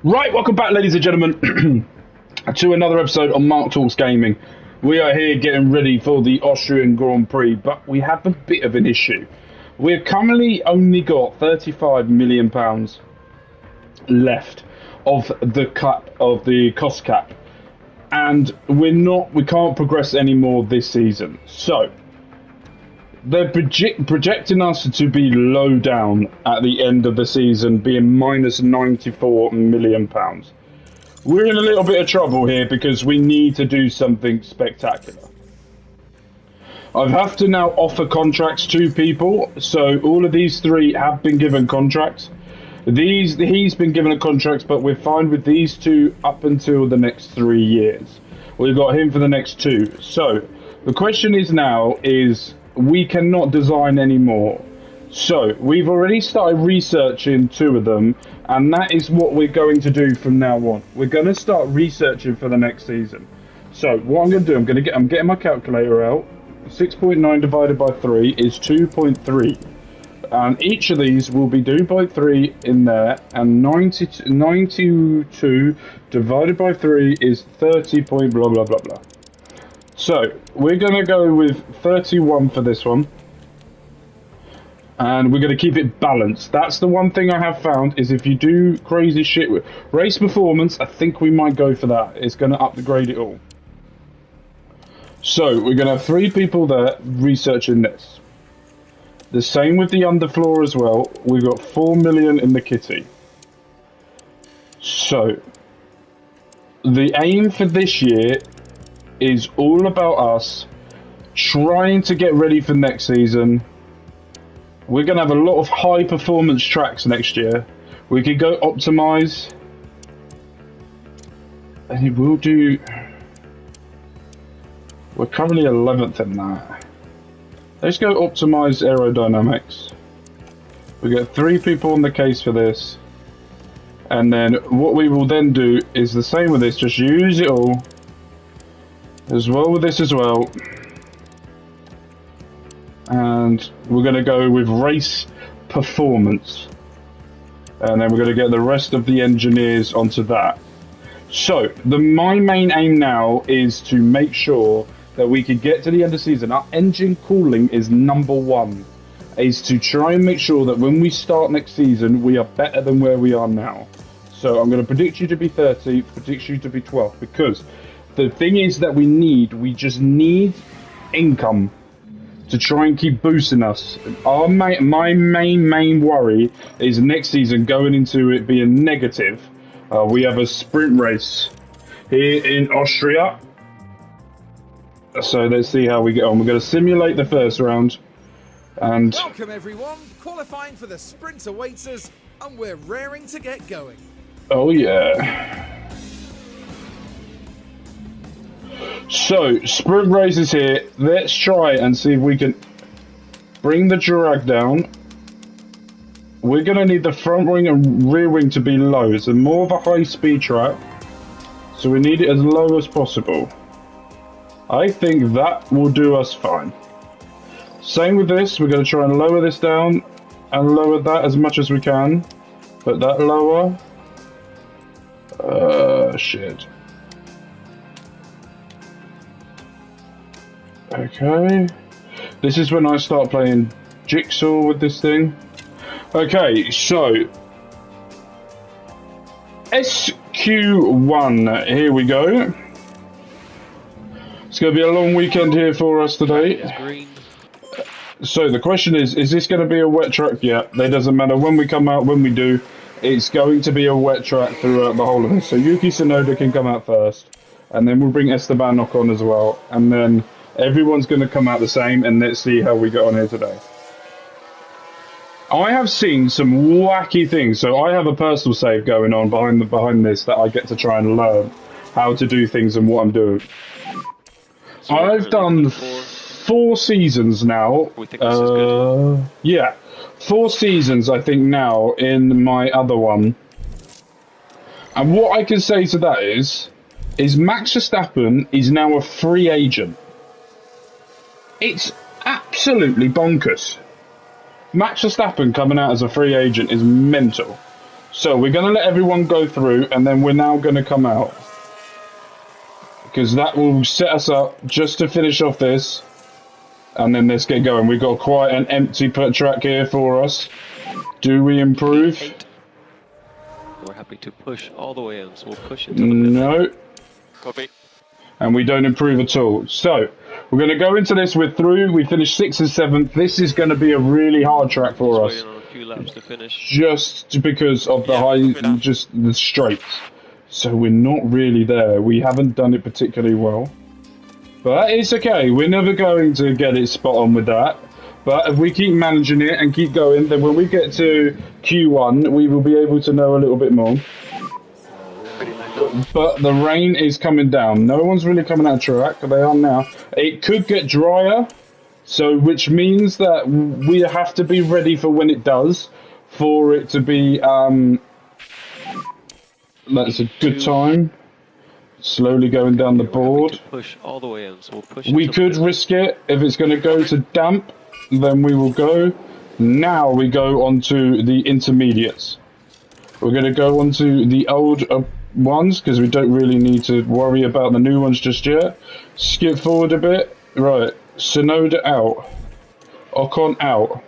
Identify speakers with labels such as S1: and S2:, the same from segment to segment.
S1: Right, welcome back, ladies and gentlemen, to another episode of Mark Talks Gaming. We are here getting ready for the Austrian Grand Prix, but we have a bit of an issue. We've currently only got £35 million left of the cost cap, and we can't progress anymore this season. So they're projecting us to be low down at the end of the season, being minus £94 million. We're in a little bit of trouble here because we need to do something spectacular. I have to now offer contracts to people, so all of these three have been given contracts. He's been given a contract, but we're fine with these two up until the next 3 years. We've got him for the next 2. So the question is now we cannot design anymore. So we've already started researching 2 of them, and that is what we're going to do from now on. We're going to start researching for the next season. So what I'm going to do, I'm getting my calculator out. 6.9 divided by 3 is 2.3. And each of these will be divided by 3 in there, and 92 divided by 3 is 30 point blah blah blah blah. So we're going to go with 31 for this one, and we're going to keep it balanced. That's the one thing I have found, is if you do crazy shit with race performance, I think we might go for that. It's going to upgrade it all. So we're going to have 3 people there researching this. The same with the underfloor as well. We've got 4 million in the kitty. So the aim for this year is all about us trying to get ready for next season. We're going to have a lot of high performance tracks next year. We could go optimize, and it will do. We're currently 11th in that. Let's go optimize aerodynamics. We get 3 people on the case for this, and then what we will then do is the same with this. Just use it all. As well with this as well, and we're going to go with race performance, and then we're going to get the rest of the engineers onto that. So my main aim now is to make sure that we can get to the end of the season. Our engine cooling is number 1, is to try and make sure that when we start next season we are better than where we are now. So I'm going to predict you to be 30th, predict you to be 12th, because the thing is that we just need income to try and keep boosting us. My main worry is next season going into it being negative. We have a sprint race here in Austria. So let's see how we get on. We're going to simulate the first round. And
S2: welcome everyone, qualifying for the sprint awaits us, and we're raring to get going.
S1: Oh yeah. So, sprint race is here. Let's try and see if we can bring the drag down. We're going to need the front wing and rear wing to be low. It's more of a high speed track, so we need it as low as possible. I think that will do us fine. Same with this. We're going to try and lower this down and lower that as much as we can. Put that lower. Shit. Okay, this is when I start playing jigsaw with this thing. Okay, so SQ1, here we go. It's going to be a long weekend here for us today. So the question is this going to be a wet track? Yeah, it doesn't matter when we come out, when we do, it's going to be a wet track throughout the whole of this. So Yuki Tsunoda can come out first, and then we'll bring Esteban Ocon as well, and then everyone's going to come out the same, and let's see how we get on here today. I have seen some wacky things, so I have a personal save going on behind this that I get to try and learn how to do things and what I'm doing. So I've done 4 seasons now.
S3: We think this is good.
S1: Yeah, 4 seasons I think now in my other one. And what I can say to that is Max Verstappen is now a free agent. It's absolutely bonkers. Max Verstappen coming out as a free agent is mental. So we're going to let everyone go through, and then we're now going to come out. Because that will set us up just to finish off this. And then let's get going. We've got quite an empty track here for us. Do we improve?
S3: We're happy to push all the way in, so we'll push until the middle.
S1: No.
S3: Copy.
S1: And we don't improve at all. So we're going to go into this. We're through. We finished 6th and 7th. This is going to be a really hard track for us.
S3: On a few laps to finish.
S1: Just because of the just the straights. So we're not really there. We haven't done it particularly well. But it's okay. We're never going to get it spot on with that. But if we keep managing it and keep going, then when we get to Q1, we will be able to know a little bit more. But the rain is coming down. No one's really coming out of track. They are now. It could get drier, so which means that we have to be ready for when it does, for it to be. That's a good time. Slowly going down the board.
S3: Push all the way in, so we'll push.
S1: We could risk it if it's going to go to damp. Then we will go. Now we go on to the intermediates. We're going to go on to the old ones because we don't really need to worry about the new ones just yet. Skip forward a bit. Right. Sonoda out. Ocon out.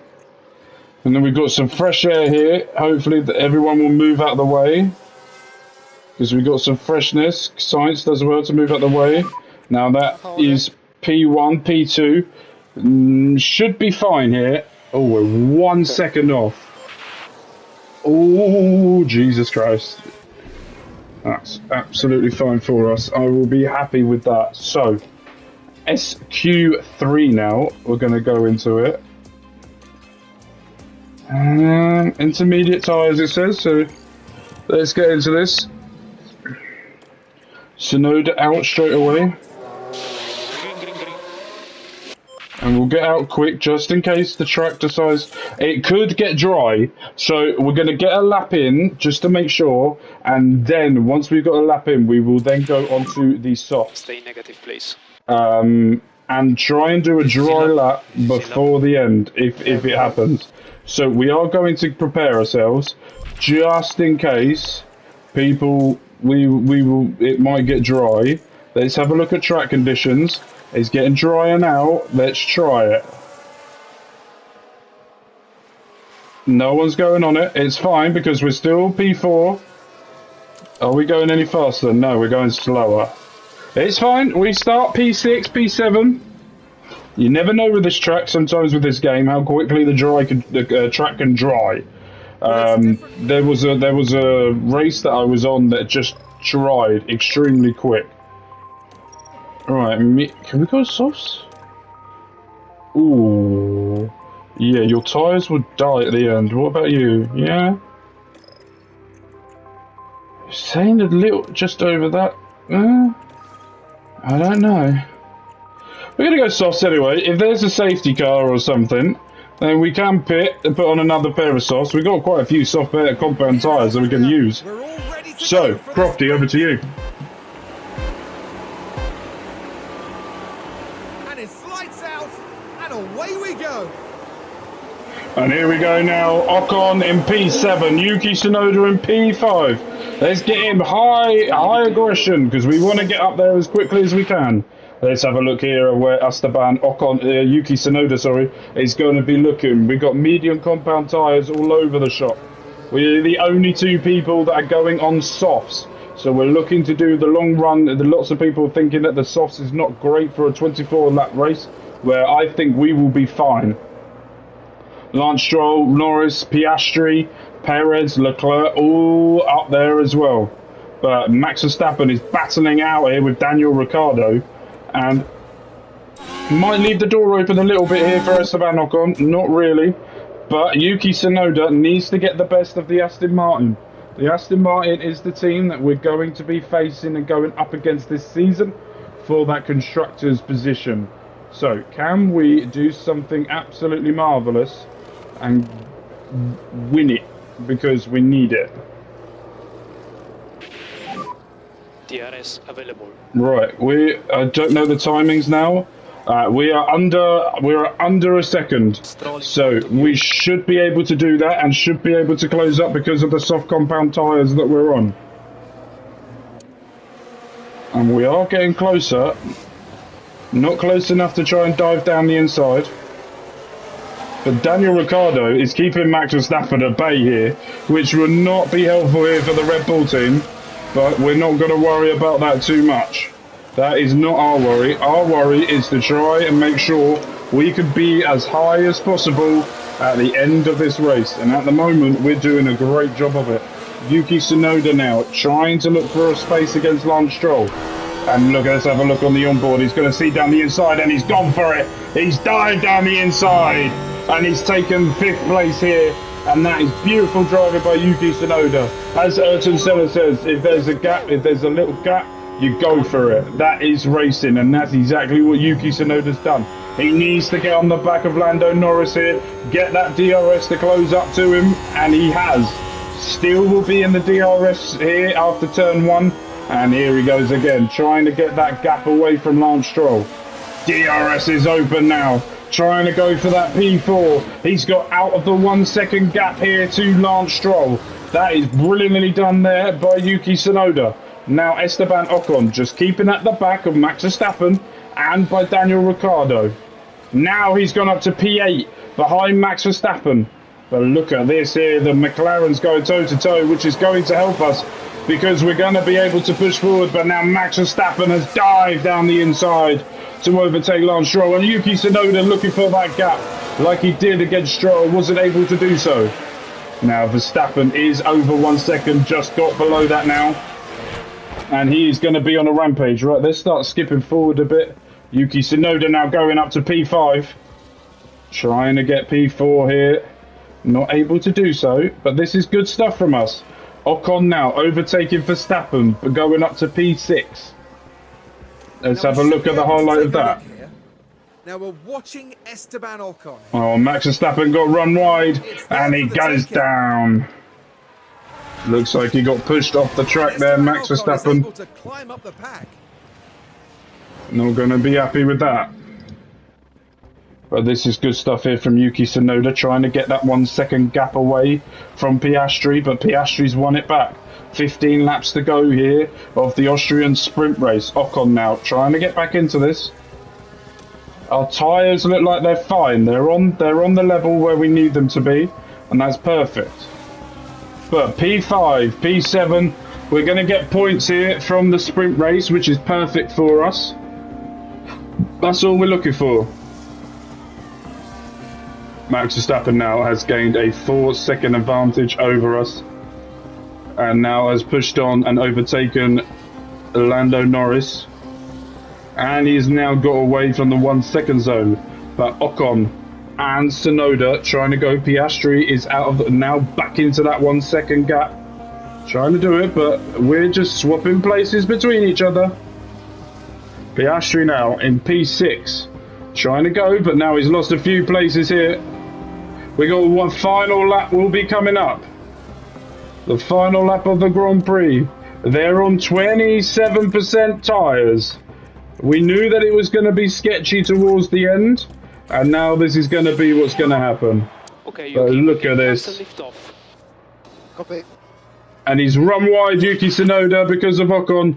S1: And then we've got some fresh air here. Hopefully that everyone will move out of the way. Because we've got some freshness. Science does well to move out the way. Now that is P1, P2. Should be fine here. Oh, we're 1 second off. Oh, Jesus Christ. That's absolutely fine for us. I will be happy with that. So, SQ3 now. We're going to go into it. Intermediate tyres, it says. So, let's get into this. Sonoda out straight away. And we'll get out quick just in case the track decides it could get dry. So we're going to get a lap in just to make sure. And then once we've got a lap in, we will then go onto the softs.
S3: Stay negative, please.
S1: And try and do a dry lap before the end if it happens. So we are going to prepare ourselves just in case people... it might get dry. Let's have a look at track conditions. It's getting drier now. Let's try it. No one's going on it. It's fine because we're still P4. Are we going any faster? No, we're going slower. It's fine. We start P6, P7. You never know with this track, sometimes with this game, how quickly the track can dry. There was a race that I was on that just dried extremely quick. Right, can we go softs? Ooh, yeah, your tyres would die at the end. What about you? Yeah, saying a little just over that. I don't know. We're gonna go softs anyway. If there's a safety car or something, then we can pit and put on another pair of softs. We've got quite a few soft air compound tyres that we can use. So, Crofty, over to you.
S2: And it's lights out, and away we go.
S1: And here we go now. Ocon in P7, Yuki Tsunoda in P5. Let's get him high aggression because we want to get up there as quickly as we can. Let's have a look here where Yuki Tsunoda, is going to be looking. We've got medium compound tyres all over the shop. We're the only two people that are going on softs. So we're looking to do the long run. There are lots of people thinking that the softs is not great for a 24-lap race, where I think we will be fine. Lance Stroll, Norris, Piastri, Perez, Leclerc, all up there as well. But Max Verstappen is battling out here with Daniel Ricciardo. And might leave the door open a little bit here for Esteban Ocon. Not really. But Yuki Tsunoda needs to get the best of the Aston Martin. The Aston Martin is the team that we're going to be facing and going up against this season for that constructor's position. So, can we do something absolutely marvellous and win it? Because we need it.
S3: DRS available.
S1: Right, I don't know the timings now. We are under a second, so we should be able to do that and should be able to close up because of the soft compound tyres that we're on. And we are getting closer. Not close enough to try and dive down the inside. But Daniel Ricciardo is keeping Max Verstappen at bay here, which will not be helpful here for the Red Bull team. But we're not going to worry about that too much. That is not our worry. Our worry is to try and make sure we could be as high as possible at the end of this race. And at the moment, we're doing a great job of it. Yuki Tsunoda now trying to look for a space against Lance Stroll. And look, let's have a look on the onboard. He's going to see down the inside and he's gone for it. He's dived down the inside and he's taken 5th place here. And that is beautiful driving by Yuki Tsunoda. As Ayrton Senna says, if there's a gap, if there's a little gap, you go for it. That is racing, and that's exactly what Yuki Tsunoda's done. He needs to get on the back of Lando Norris here, get that DRS to close up to him, and he has. Still will be in the DRS here after turn 1, and here he goes again, trying to get that gap away from Lance Stroll. DRS is open now, trying to go for that P4. He's got out of the 1 second gap here to Lance Stroll. That is brilliantly done there by Yuki Tsunoda. Now Esteban Ocon just keeping at the back of Max Verstappen and by Daniel Ricciardo. Now he's gone up to P8 behind Max Verstappen. But look at this here, the McLaren's going toe to toe, which is going to help us because we're going to be able to push forward. But now Max Verstappen has dived down the inside to overtake Lance Stroll, and Yuki Tsunoda looking for that gap like he did against Stroll, wasn't able to do so. Now Verstappen is over 1 second, just got below that now. And he's going to be on a rampage. Right, let's start skipping forward a bit. Yuki Tsunoda now going up to P5. Trying to get P4 here. Not able to do so, but this is good stuff from us. Ocon now overtaking Verstappen, but going up to P6. Let's have a look at the highlight of that.
S2: Now we're watching Esteban Ocon.
S1: Oh, Max Verstappen got run wide, and he goes down. Looks like he got pushed off the track there, Max Verstappen. Not going to be happy with that. But this is good stuff here from Yuki Tsunoda, trying to get that 1 second gap away from Piastri, but Piastri's won it back. 15 laps to go here of the Austrian sprint race. Ocon now trying to get back into this. Our tyres look like they're fine. They're on the level where we need them to be, and that's perfect. But P5, P7, we're going to get points here from the sprint race, which is perfect for us. That's all we're looking for. Max Verstappen now has gained a 4 second advantage over us. And now has pushed on and overtaken Lando Norris. And he's now got away from the 1 second zone. But Ocon and Tsunoda trying to go. Piastri is out of now back into that 1 second gap. Trying to do it, but we're just swapping places between each other. Piastri now in P6. Trying to go, but now he's lost a few places here. We got one final lap will be coming up. The final lap of the Grand Prix. They're on 27% tyres. We knew that it was going to be sketchy towards the end. And now this is going to be what's going to happen.
S3: Okay,
S1: but look at this.
S4: Copy.
S1: And he's run wide Yuki Tsunoda because of Ocon.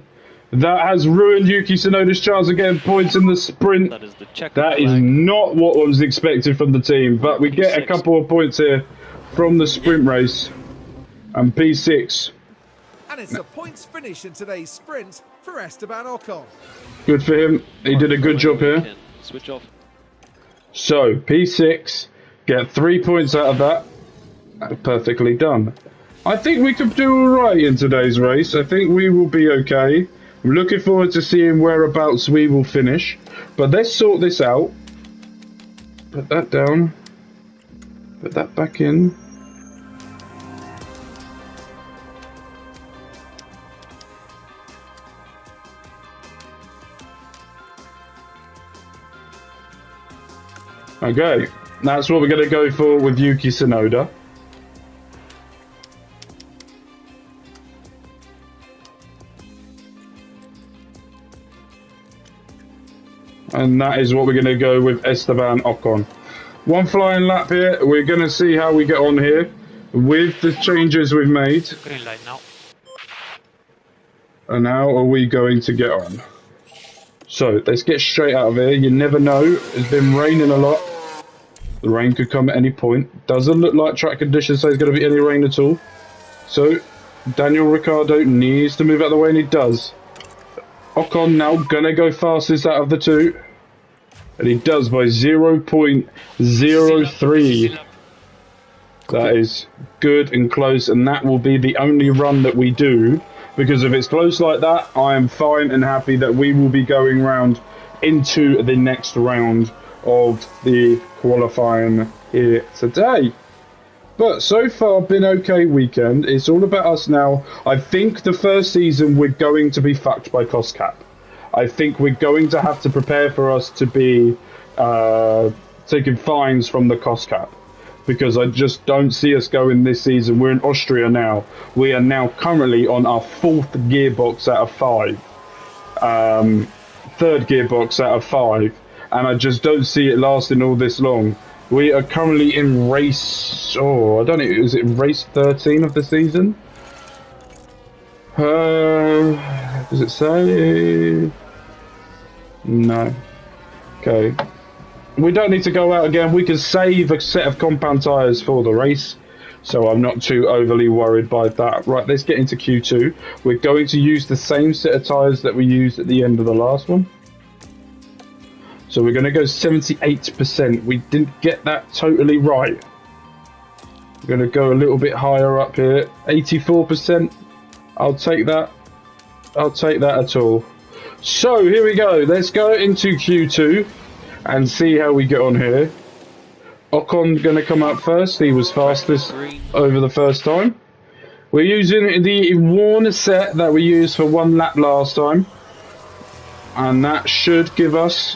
S1: That has ruined Yuki Tsunoda's chance of getting points in the sprint. That is not what was expected from the team. But we get a couple of points here from the sprint race. And P6.
S2: And it's a points finish in today's sprint for Esteban Ocon.
S1: Good for him. He did a good job here.
S3: Switch off.
S1: So, P6, get 3 points out of that. Perfectly done. I think we could do alright in today's race. I think we will be okay. I'm looking forward to seeing whereabouts we will finish. But let's sort this out. Put that down. Put that back in. Okay, that's what we're going to go for with Yuki Tsunoda. And that is what we're going to go with Esteban Ocon. One flying lap here. We're going to see how we get on here with the changes we've made.
S5: Green light now.
S1: And how are we going to get on? So, let's get straight out of here. You never know. It's been raining a lot. The rain could come at any point. Doesn't look like track conditions say there's going to be any rain at all. So, Daniel Ricciardo needs to move out of the way, and he does. Ocon now going to go fastest out of the two. And he does by 0.03. That is good and close, and that will be the only run that we do. Because if it's close like that, I am fine and happy that we will be going round into the next round of the qualifying here today. But so far, been okay weekend. It's all about us now. I think the first season we're going to be fucked by cost cap. I think we're going to have to prepare for us to be taking fines from the cost cap. Because I just don't see us going this season. We're in Austria now. We are now currently on our 4th gearbox out of 5. 3rd gearbox out of 5. And I just don't see it lasting all this long. We are currently in race... Oh, I don't know. Is it race 13 of the season? Does it say? No. Okay. We don't need to go out again. We can save a set of compound tyres for the race. So I'm not too overly worried by that. Right, let's get into Q2. We're going to use the same set of tyres that we used at the end of the last one. So we're going to go 78%. We didn't get that totally right. We're going to go a little bit higher up here. 84%. I'll take that. I'll take that at all. So here we go. Let's go into Q2 and see how we get on here. Ocon going to come up first. He was fastest over the first time. We're using the worn set that we used for 1 lap last time. And that should give us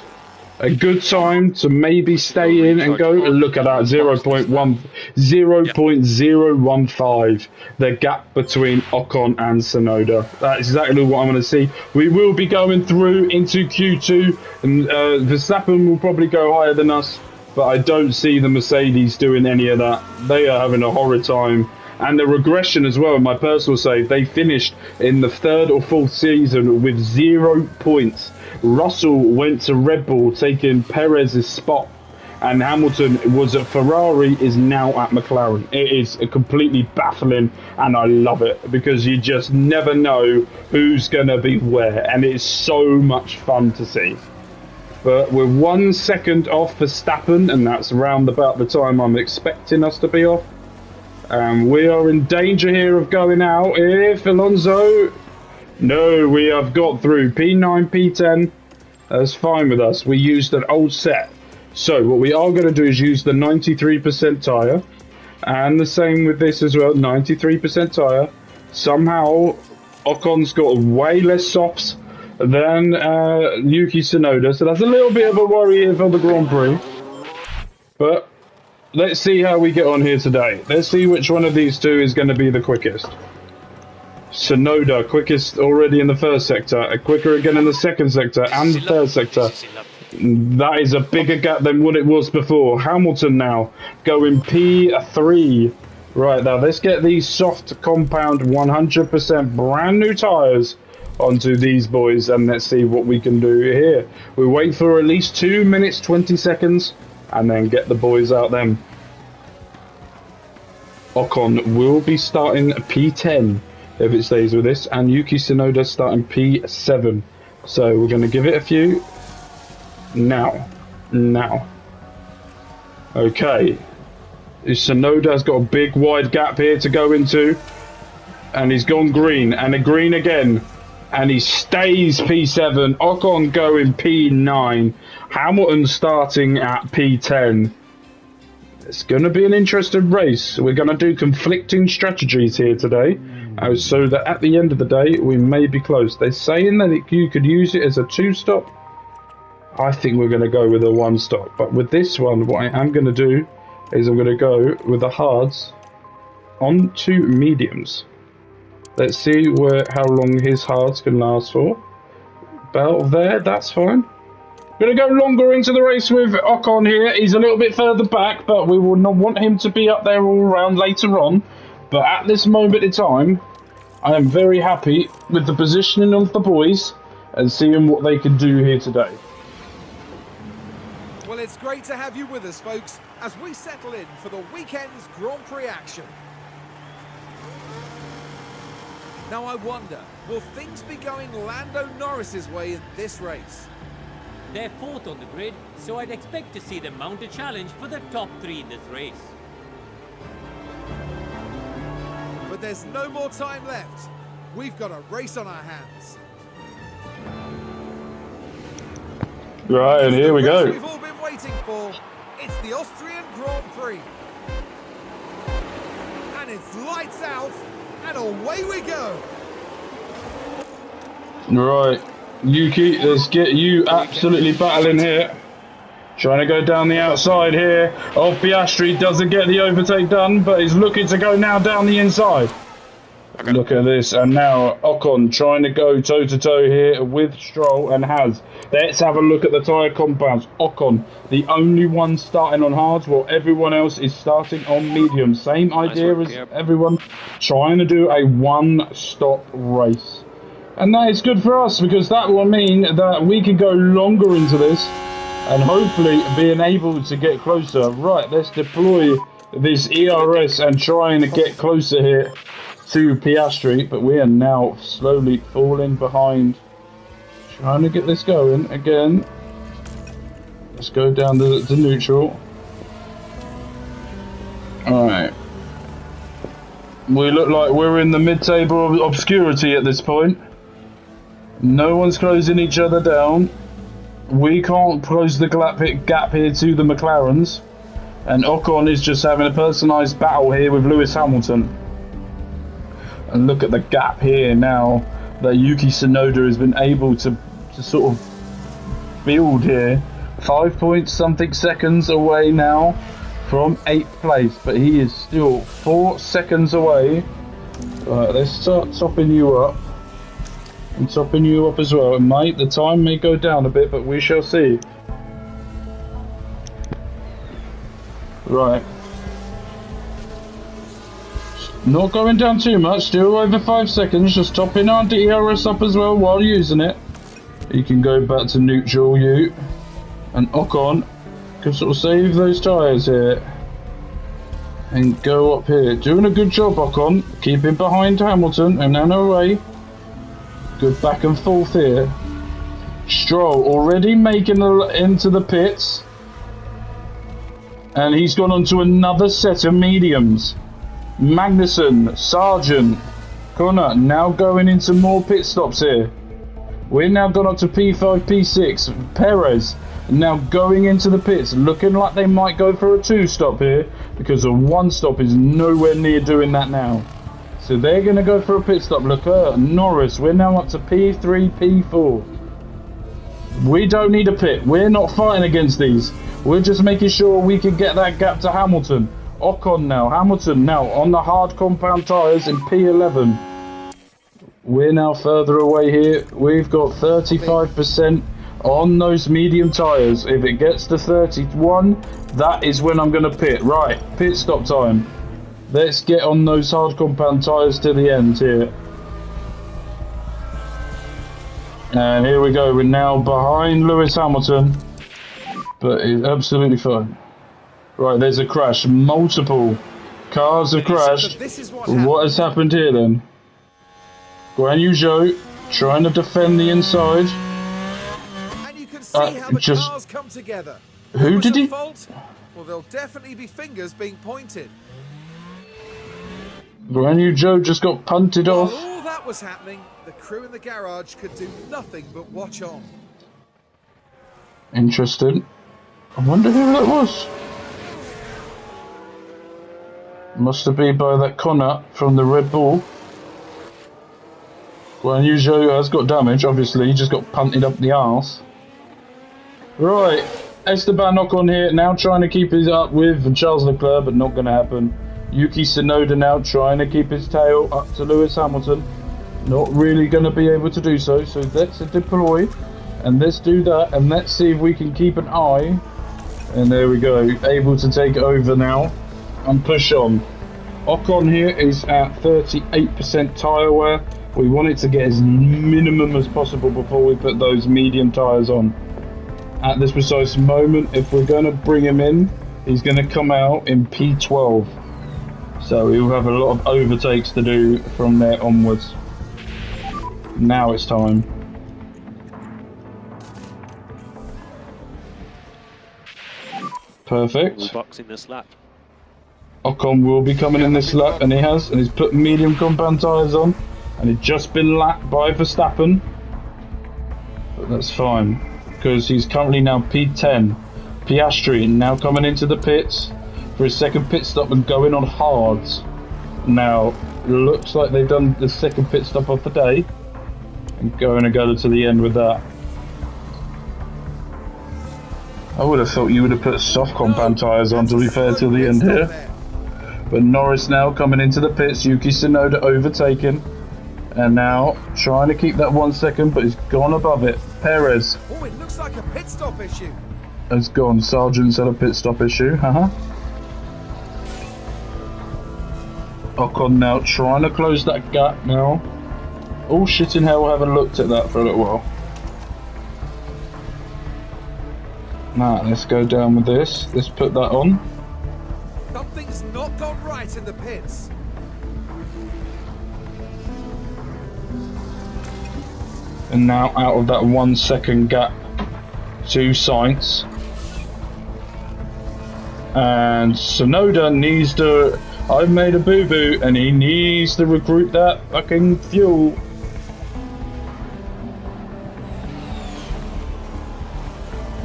S1: a good time to maybe stay in and go. Look at that, 0.015. The gap between Ocon and Tsunoda. That's exactly what I'm going to see. We will be going through into Q2, and Verstappen will probably go higher than us, but I don't see the Mercedes doing any of that. They are having a horrid time. And the regression as well, in my personal save, they finished in the 3rd or 4th season with 0 points. Russell went to Red Bull, taking Perez's spot, and Hamilton was at Ferrari, is now at McLaren. It is completely baffling, and I love it, because you just never know who's going to be where, and it's so much fun to see. But we're 1 second off Verstappen, and that's around about the time I'm expecting us to be off. We are in danger here of going out. If Alonso... No, we have got through P9, P10. That's fine with us. We used an old set. So what we are going to do is use the 93% tyre. And the same with this as well, 93% tyre. Somehow, Ocon's got way less softs than Yuki Tsunoda. So that's a little bit of a worry here for the Grand Prix. But let's see how we get on here today. Let's see which one of these two is going to be the quickest. Tsunoda, quickest already in the first sector, quicker again in the second sector and the third sector. That is a bigger gap than what it was before. Hamilton now going P3. Right, now let's get these soft compound 100% brand new tyres onto these boys, and let's see what we can do here. We wait for at least 2 minutes 20 seconds and then get the boys out then. Ocon will be starting P10 if it stays with this, and Yuki Tsunoda starting P7. So we're going to give it a few. Now. Okay. Tsunoda's got a big wide gap here to go into. And he's gone green, and a green again. And he stays P7. Ocon going P9. Hamilton starting at P10. It's going to be an interesting race. We're going to do conflicting strategies here today. So that at the end of the day, we may be close. They're saying that you could use it as a 2-stop. I think we're going to go with a 1-stop. But with this one, what I am going to do is I'm going to go with the hards onto mediums. Let's see how long his hards can last for. About there, that's fine. Going to go longer into the race with Ocon here. He's a little bit further back, but we will not want him to be up there all around later on. But at this moment in time, I am very happy with the positioning of the boys and seeing what they can do here today.
S2: Well, it's great to have you with us, folks, as we settle in for the weekend's Grand Prix action. Now I wonder, will things be going Lando Norris's way in this race?
S5: They're fourth on the grid, so I'd expect to see them mount a challenge for the top 3 in this race.
S2: But there's no more time left. We've got a race on our hands.
S1: Right, and here we go.
S2: We've all been waiting for. It's the Austrian Grand Prix. And it's lights out, and away we go.
S1: Right, Yuki, let's get you absolutely battling here. Trying to go down the outside here. Oh, Piastri doesn't get the overtake done, but he's looking to go now down the inside. Okay. Look at this, and now Ocon trying to go toe-to-toe here with Stroll and Haas. Let's have a look at the tyre compounds. Ocon, the only one starting on hards, while everyone else is starting on medium. Same idea as everyone, trying to do a one-stop race. And that is good for us, because that will mean that we can go longer into this and hopefully being able to get closer. Right, let's deploy this ERS and try and get closer here to Piastri, but we are now slowly falling behind. Trying to get this going again. Let's go down to neutral. Alright. We look like we're in the mid-table of obscurity at this point. No one's closing each other down. We can't close the gap here to the McLarens. And Ocon is just having a personalised battle here with Lewis Hamilton. And look at the gap here now that Yuki Tsunoda has been able to sort of build here. 5 point something seconds away now from 8th place, but he is still 4 seconds away. Right, let's start topping you up. I'm topping you up as well. The time may go down a bit, but we shall see. Right. Not going down too much, still over 5 seconds, just topping our DRS up as well while using it. You can go back to neutral, you. And Ocon can sort of save those tyres here. And go up here. Doing a good job, Ocon. Keeping behind Hamilton and then away. Good back and forth here. Stroll already making it into the pits. And he's gone on to another set of mediums. Magnussen, Sargent, Connor now going into more pit stops here. We're now gone up to P5, P6. Perez now going into the pits, looking like they might go for a 2-stop here, because a 1-stop is nowhere near doing that now. So they're going to go for a pit stop. Look at Norris, we're now up to P3, P4. We don't need a pit. We're not fighting against these. We're just making sure we can get that gap to Hamilton. Ocon now, Hamilton now on the hard compound tyres in P11. We're now further away here. We've got 35% on those medium tyres. If it gets to 31, that is when I'm going to pit. Right, pit stop time. Let's get on those hard compound tyres to the end here. And here we go. We're now behind Lewis Hamilton. But it's absolutely fine. Right, there's a crash. Multiple cars have crashed. What has happened here then? Guan Yu Zhou trying to defend the inside.
S2: And you can see how the cars come together.
S1: Who did he?
S2: Fault? Well, there'll definitely be fingers being pointed.
S1: Guan Yu Zhou just got punted off.
S2: While all that was happening, the crew in the garage could do nothing but watch on.
S1: Interesting. I wonder who that was. Must have been by that Connor from the Red Bull. Guan Yu Zhou has got damage, obviously. He just got punted up the arse. Right. Esteban Ocon here, now trying to keep his up with Charles Leclerc, but not going to happen. Yuki Tsunoda now trying to keep his tail up to Lewis Hamilton. Not really going to be able to do so, so let's deploy And let's do that, and let's see if we can keep an eye. And there we go, able to take over now and push on. Ocon here is at 38% tyre wear. We want it to get as minimum as possible before we put those medium tyres on. At this precise moment, if we're going to bring him in, he's going to come out in P12. So he'll have a lot of overtakes to do from there onwards. Now it's time. Perfect.
S3: We're boxing this lap.
S1: Ocon will be coming in this lap, and he has, and he's put medium compound tyres on, and he's just been lapped by Verstappen. But that's fine, because he's currently now P10. Piastri now coming into the pits for his second pit stop and going on hards. Now, looks like they've done the second pit stop of the day, and going to go to the end with that. I would have thought you would have put soft compound tyres on, to be fair, till the end here. But Norris now coming into the pits, Yuki Tsunoda overtaking, and now trying to keep that 1 second, but he's gone above it. Perez
S2: Oh, it looks like a pit stop issue.
S1: has gone. Sargent's had a pit stop issue. Ocon now trying to close that gap now. Oh shit in hell, I haven't looked at that for a little while. Now let's go down with this. Let's put that on.
S2: Something's not gone right in the pits.
S1: And now out of that 1 second gap to Sainz. And Tsunoda needs to... I've made a boo-boo and he needs to recruit that fucking fuel.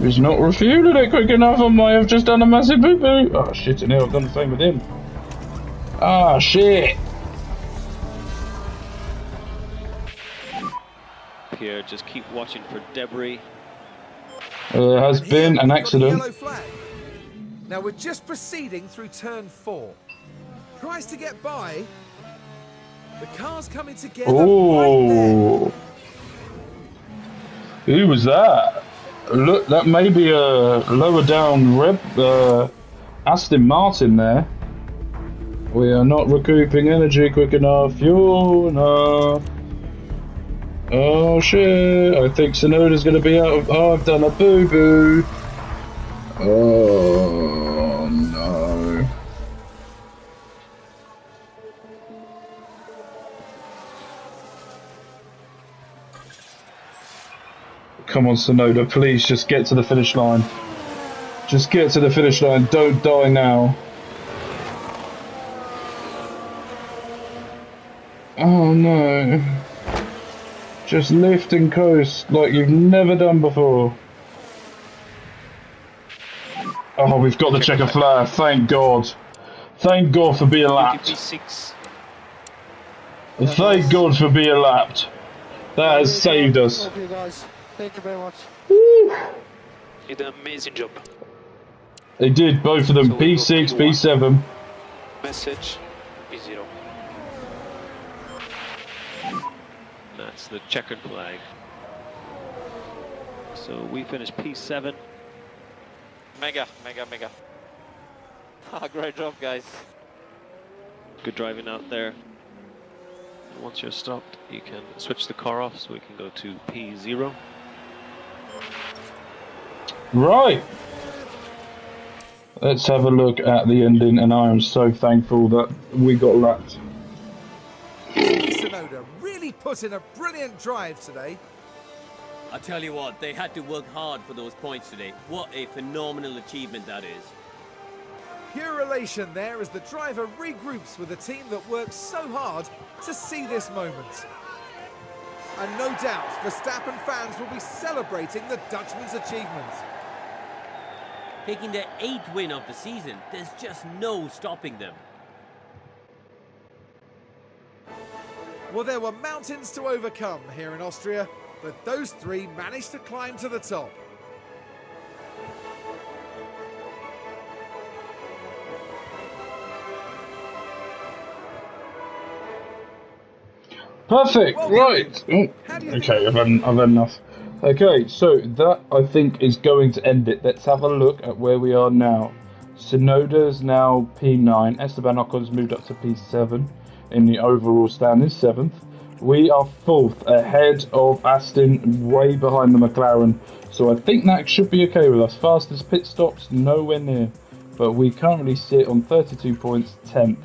S1: He's not refueling it quick enough. I might have just done a massive boo-boo. Oh shit, and I've done the same with him. Ah shit.
S3: Here, just keep watching for debris.
S1: There has been an accident.
S2: Yellow flag. Now we're just proceeding through turn 4. Tries to get by. The car's coming together.
S1: Oh. Who was that? Look, that may be a lower down Aston Martin there. We are not recouping energy quick enough, fuel enough. Oh shit, I think Tsunoda's going to be out of... Oh, I've done a boo-boo. Oh no. Come on, Tsunoda, please just get to the finish line. Just get to the finish line, don't die now. Oh no. Just lift and coast like you've never done before. Oh, we've got the checker flare, thank God. Thank God for being lapped. Thank God for being lapped. That has saved us.
S4: Thank you guys. Thank you very much.
S1: Woo.
S3: You did an amazing job.
S1: They did, both of them.
S3: So we go
S1: P6,
S3: P1.
S1: P7.
S3: Message P0. That's the checkered flag. So we finished P7.
S6: Mega. Great job, guys.
S3: Good driving out there. And once you're stopped, you can switch the car off so we can go to P0.
S1: Right. Let's have a look at the ending, and I am so thankful that we got lapped.
S2: Tsunoda really put in a brilliant drive today.
S5: I tell you what, they had to work hard for those points today. What a phenomenal achievement that is.
S2: Pure elation there as the driver regroups with a team that worked so hard to see this moment. And no doubt, Verstappen fans will be celebrating the Dutchman's achievement.
S5: Taking their 8th win of the season, there's just no stopping them.
S2: Well, there were mountains to overcome here in Austria, but those three managed to climb to the top.
S1: Perfect,
S2: Well,
S1: right. Oh,
S2: how do you
S1: okay, I've had enough. Okay, so that I think is going to end it. Let's have a look at where we are now. Sonoda's now P9. Esteban Ocon's moved up to P7 in the overall standings, 7th. We are 4th, ahead of Aston, way behind the McLaren. So I think that should be okay with us. Fastest pit stops, nowhere near. But we currently sit on 32 points, 10th.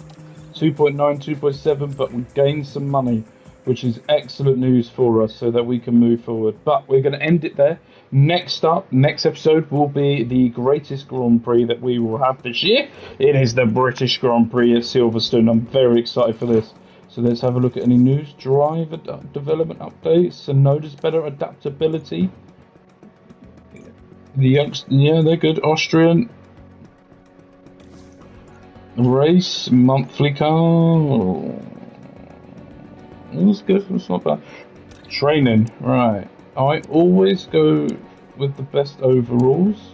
S1: 2.9, 2.7, but we gained some money, which is excellent news for us so that we can move forward. But we're going to end it there. Next episode will be the greatest Grand Prix that we will have this year. It is the British Grand Prix at Silverstone. I'm very excited for this. So let's have a look at any news. Driver development updates. Sonoda's better adaptability. The youngsters, yeah, they're good. Austrian. Race, monthly car. That's good, that's not bad. Training, right. I always go with the best overalls.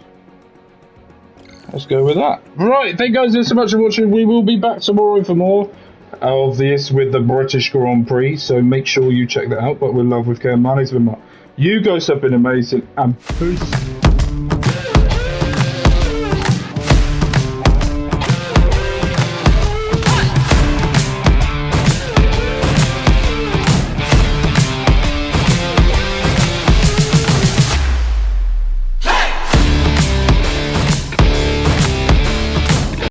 S1: Let's go with that. Right, thank you guys so much for watching. We will be back tomorrow for more of this with the British Grand Prix, so make sure you check that out. But we're Love with Care. My name's been Mark. You guys have been amazing, and peace.